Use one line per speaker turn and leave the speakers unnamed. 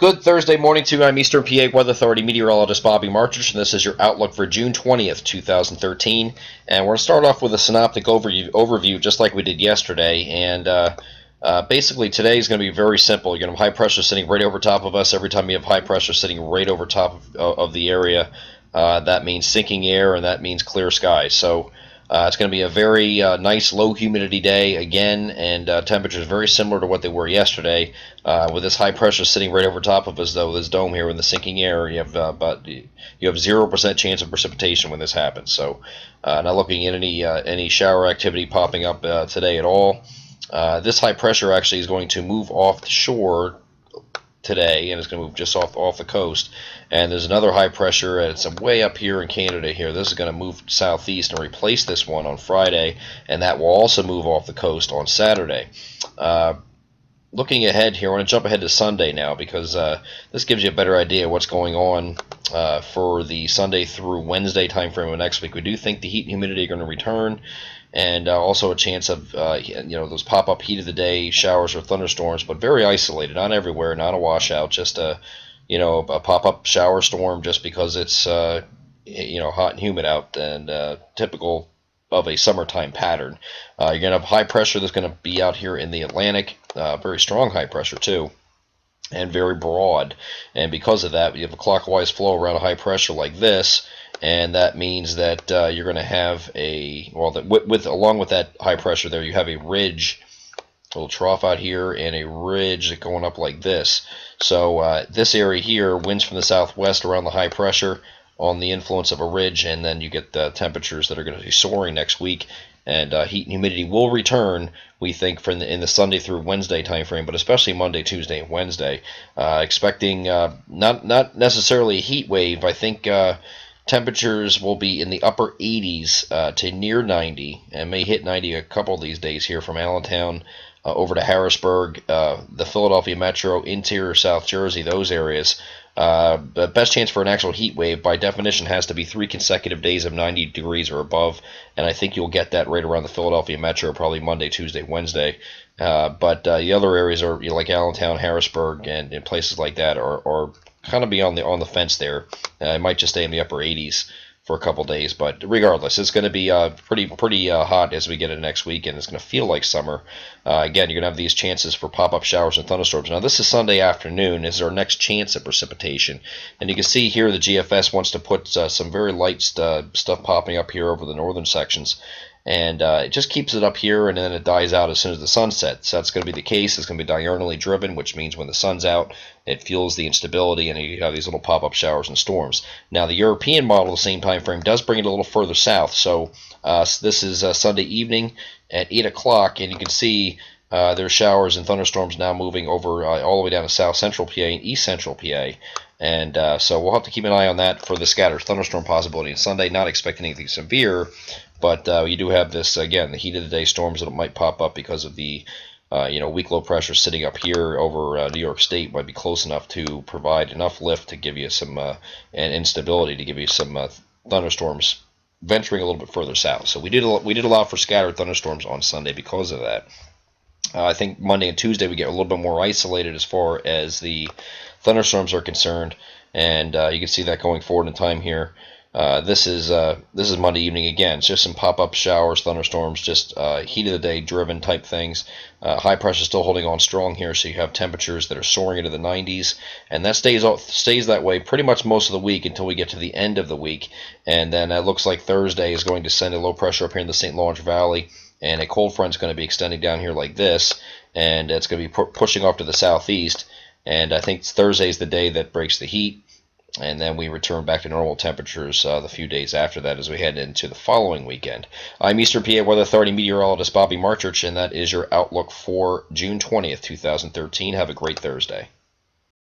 Good Thursday morning to you. I'm Eastern PA Weather Authority meteorologist Bobby Marchich, and this is your outlook for June 20th, 2013. And we're going to start off with a synoptic overview just like we did yesterday. And basically, today is going to be very simple. You're going to have high pressure sitting right over top of us. Every time you have high pressure sitting right over top of the area, that means sinking air, and that means clear skies. So it's going to be a very nice low humidity day again, and temperatures very similar to what they were yesterday. With this high pressure sitting right over top of us, though, this dome here in the sinking air, you have 0% chance of precipitation when this happens. So not looking at any shower activity popping up today at all. This high pressure actually is going to move off the shore today, and it's going to move just off the coast. And there's another high pressure, and it's way up here in Canada here. This is going to move southeast and replace this one on Friday, and that will also move off the coast on Saturday. Looking ahead here, I want to jump ahead to Sunday now, because this gives you a better idea of what's going on for the Sunday through Wednesday time frame of next week. We do think the heat and humidity are going to return, and also a chance of those pop-up heat of the day showers or thunderstorms, but very isolated, not everywhere, not a washout, just a pop-up shower storm just because it's hot and humid out, and typical of a summertime pattern. You're going to have high pressure that's going to be out here in the Atlantic, very strong high pressure too, and very broad. And because of that, you have a clockwise flow around a high pressure like this, and that means that you're going to have along with that high pressure there, you have a ridge, a little trough out here, and a ridge going up like this. So this area here, winds from the southwest around the high pressure on the influence of a ridge, and then you get the temperatures that are going to be soaring next week, and heat and humidity will return, we think, in the Sunday through Wednesday time frame, but especially Monday, Tuesday, and Wednesday. Expecting not necessarily a heat wave. I think temperatures will be in the upper 80s to near 90, and may hit 90 a couple of these days here from Allentown over to Harrisburg, the Philadelphia metro, interior South Jersey, those areas. The best chance for an actual heat wave, by definition, has to be 3 consecutive days of 90 degrees or above, and I think you'll get that right around the Philadelphia metro, probably Monday, Tuesday, Wednesday. But the other areas are like Allentown, Harrisburg, and places like that are kind of be on the fence there. It might just stay in the upper 80s for a couple days, but regardless, it's going to be pretty hot as we get into next week, and it's going to feel like summer. Again, you're going to have these chances for pop-up showers and thunderstorms. Now, this is Sunday afternoon. This is our next chance at precipitation, and you can see here the GFS wants to put some very light stuff popping up here over the northern sections, and it just keeps it up here, and then it dies out as soon as the sun sets. So that's going to be the case. It's going to be diurnally driven, which means when the sun's out, it fuels the instability, and you have these little pop-up showers and storms. Now, the European model, the same time frame, does bring it a little further south. So this is Sunday evening at 8 o'clock, and you can see there's showers and thunderstorms now moving over all the way down to south central PA and east central PA. And so we'll have to keep an eye on that for the scattered thunderstorm possibility on Sunday. Not expecting anything severe, but you do have this, again, the heat of the day storms that might pop up because of the weak low pressure sitting up here over New York State might be close enough to provide enough lift to give you some and instability to give you some thunderstorms venturing a little bit further south. So we did allow for scattered thunderstorms on Sunday because of that. I think Monday and Tuesday we get a little bit more isolated as far as the thunderstorms are concerned, and you can see that going forward in time here. This is Monday evening again. It's just some pop-up showers, thunderstorms, just heat of the day driven type things. High pressure still holding on strong here, so you have temperatures that are soaring into the 90s, and that stays that way pretty much most of the week until we get to the end of the week, and then it looks like Thursday is going to send a low pressure up here in the St. Lawrence Valley, and a cold front is going to be extending down here like this, and it's going to be pushing off to the southeast, and I think Thursday is the day that breaks the heat, and then we return back to normal temperatures the few days after that as we head into the following weekend. I'm Eastern PA Weather Authority meteorologist Bobby Marchich, and that is your outlook for June 20th, 2013. Have a great Thursday.